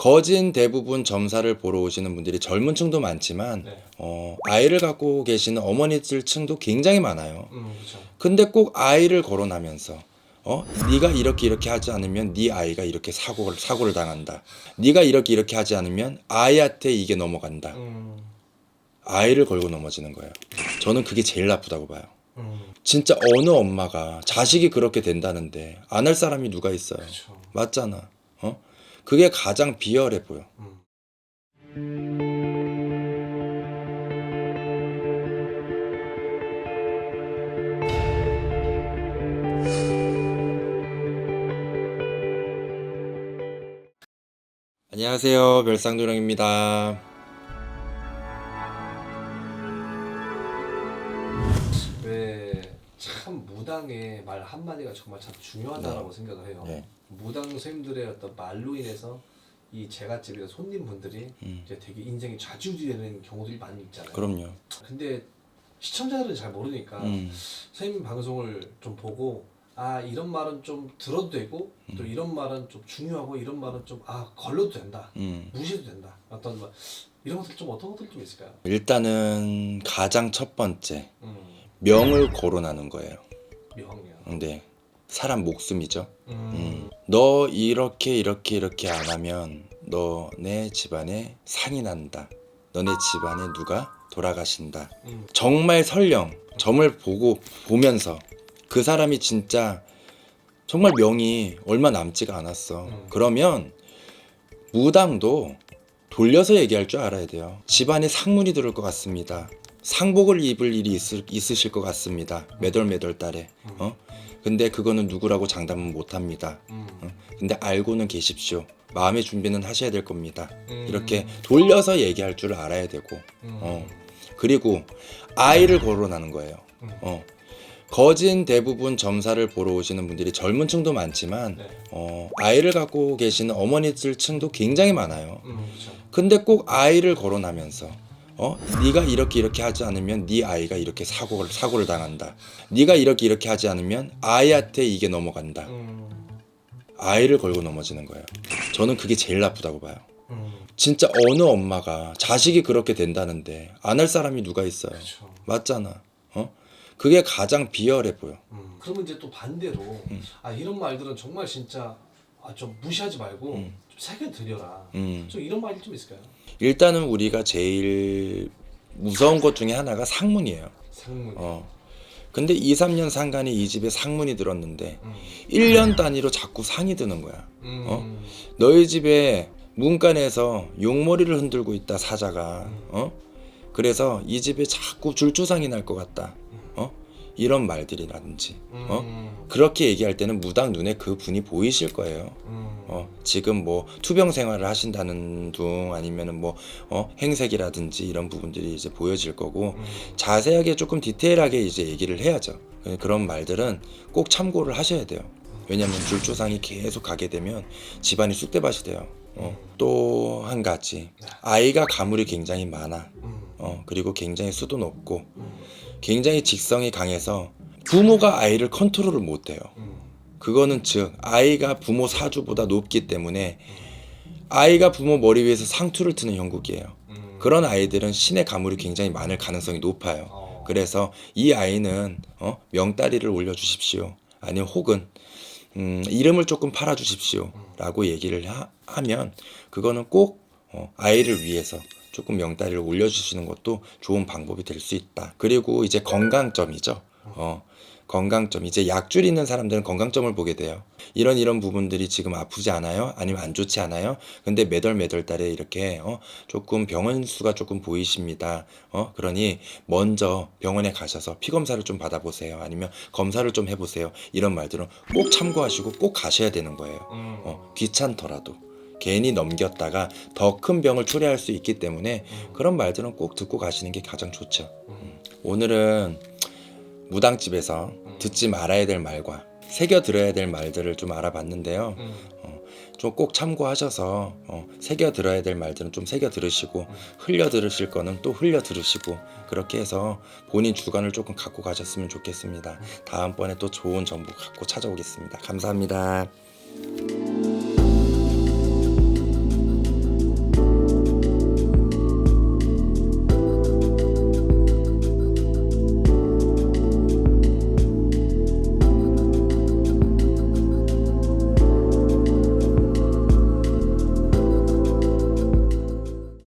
거진 대부분 점사를 보러 오시는 분들이 젊은 층도 많지만 네. 아이를 갖고 계시는 어머니들 층도 굉장히 많아요. 그렇죠. 근데 꼭 아이를 거론하면서 네가 이렇게 하지 않으면 네 아이가 이렇게 사고를 당한다. 네가 이렇게 하지 않으면 아이한테 이게 넘어간다. 아이를 걸고 넘어지는 거예요. 저는 그게 제일 나쁘다고 봐요. 진짜 어느 엄마가 자식이 그렇게 된다는데 안 할 사람이 누가 있어요. 그렇죠. 맞잖아. 그게 가장 비열해 보여. 안녕하세요. 별상도령입니다. 왜 참 무당의 말 한마디가 정말 참 중요하다라고 생각을 해요. 네. 무당 선생님들의 어떤 말로 인해서 이 제갓집이나 손님분들이 이제 되게 인생이 좌지우지되는 경우들이 많이 있잖아요. 그럼요. 근데 시청자들은 잘 모르니까 선생님 방송을 좀 보고 아 이런 말은 좀 들어도 되고 또 이런 말은 좀 중요하고 이런 말은 좀 걸러도 된다 무시해도 된다 어떤 뭐 이런 것들 좀 어떤 것들 좀 있을까요? 일단은 가장 첫 번째 명을 거론하는 거예요. 명이요. 근데 사람 목숨이죠. 너 이렇게 안 하면 너네 집안에 상이 난다. 너네 집안에 누가 돌아가신다. 정말 설령 점을 보면서 그 사람이 진짜 정말 명이 얼마 남지가 않았어. 그러면 무당도 돌려서 얘기할 줄 알아야 돼요. 집안에 상문이 들을 것 같습니다. 상복을 입을 일이 있으실 것 같습니다. 매달 달에. 근데 그거는 누구라고 장담은 못합니다. 근데 알고는 계십시오. 마음의 준비는 하셔야 될 겁니다. 이렇게 돌려서 얘기할 줄 알아야 되고 그리고 아이를 거론하는 거예요. 거진 대부분 점사를 보러 오시는 분들이 젊은 층도 많지만 아이를 갖고 계시는 어머니들 층도 굉장히 많아요. 그렇죠. 근데 꼭 아이를 거론하면서 네가 이렇게 하지 않으면 네 아이가 이렇게 사고를 당한다. 네가 이렇게 하지 않으면 아이한테 이게 넘어간다. 아이를 걸고 넘어지는 거예요. 저는 그게 제일 나쁘다고 봐요. 진짜 어느 엄마가 자식이 그렇게 된다는데 안 할 사람이 누가 있어요. 그렇죠. 맞잖아. 그게 가장 비열해 보여. 그러면 이제 또 반대로 이런 말들은 정말 진짜 좀 무시하지 말고 좀 새겨 들여라. 좀 이런 말이 좀 있을까요? 일단은 우리가 제일 무서운 것 중에 하나가 상문이에요. 상문. 근데 2, 3년 상간에 이 집에 상문이 들었는데 1년 단위로 자꾸 상이 드는 거야. 너희 집에 문간에서 용머리를 흔들고 있다 사자가. 그래서 이 집에 자꾸 줄주상이 날 것 같다. 이런 말들이라든지 그렇게 얘기할 때는 무당 눈에 그 분이 보이실 거예요. 지금 뭐 투병 생활을 하신다는 둥 아니면은 뭐 행색이라든지 이런 부분들이 이제 보여질 거고 자세하게 조금 디테일하게 이제 얘기를 해야죠. 그런 말들은 꼭 참고를 하셔야 돼요. 왜냐하면 줄조상이 계속 가게 되면 집안이 쑥대밭이 돼요. 또 한 가지 아이가 가물이 굉장히 많아. 그리고 굉장히 수도 높고 굉장히 직성이 강해서 부모가 아이를 컨트롤을 못해요. 그거는 즉 아이가 부모 사주보다 높기 때문에 아이가 부모 머리 위에서 상투를 트는 형국이에요. 그런 아이들은 신의 가물이 굉장히 많을 가능성이 높아요. 그래서 이 아이는 명다리를 올려주십시오. 아니면 혹은 이름을 조금 팔아주십시오 라고 얘기를 하면 그거는 꼭 아이를 위해서 조금 명다리를 올려주시는 것도 좋은 방법이 될 수 있다. 그리고 이제 건강점이죠. 건강점. 이제 약줄 있는 사람들은 건강점을 보게 돼요. 이런 부분들이 지금 아프지 않아요? 아니면 안 좋지 않아요? 근데 매달 달에 이렇게 조금 병원 수가 조금 보이십니다. 그러니 먼저 병원에 가셔서 피 검사를 좀 받아보세요. 아니면 검사를 좀 해보세요. 이런 말들은 꼭 참고하시고 꼭 가셔야 되는 거예요. 귀찮더라도. 괜히 넘겼다가 더 큰 병을 초래할 수 있기 때문에 그런 말들은 꼭 듣고 가시는 게 가장 좋죠. 오늘은 무당집에서 듣지 말아야 될 말과 새겨 들어야 될 말들을 좀 알아봤는데요. 좀 꼭 참고하셔서 새겨 들어야 될 말들은 좀 새겨 들으시고 흘려 들으실 거는 또 흘려 들으시고 그렇게 해서 본인 주관을 조금 갖고 가셨으면 좋겠습니다. 다음번에 또 좋은 정보 갖고 찾아오겠습니다. 감사합니다.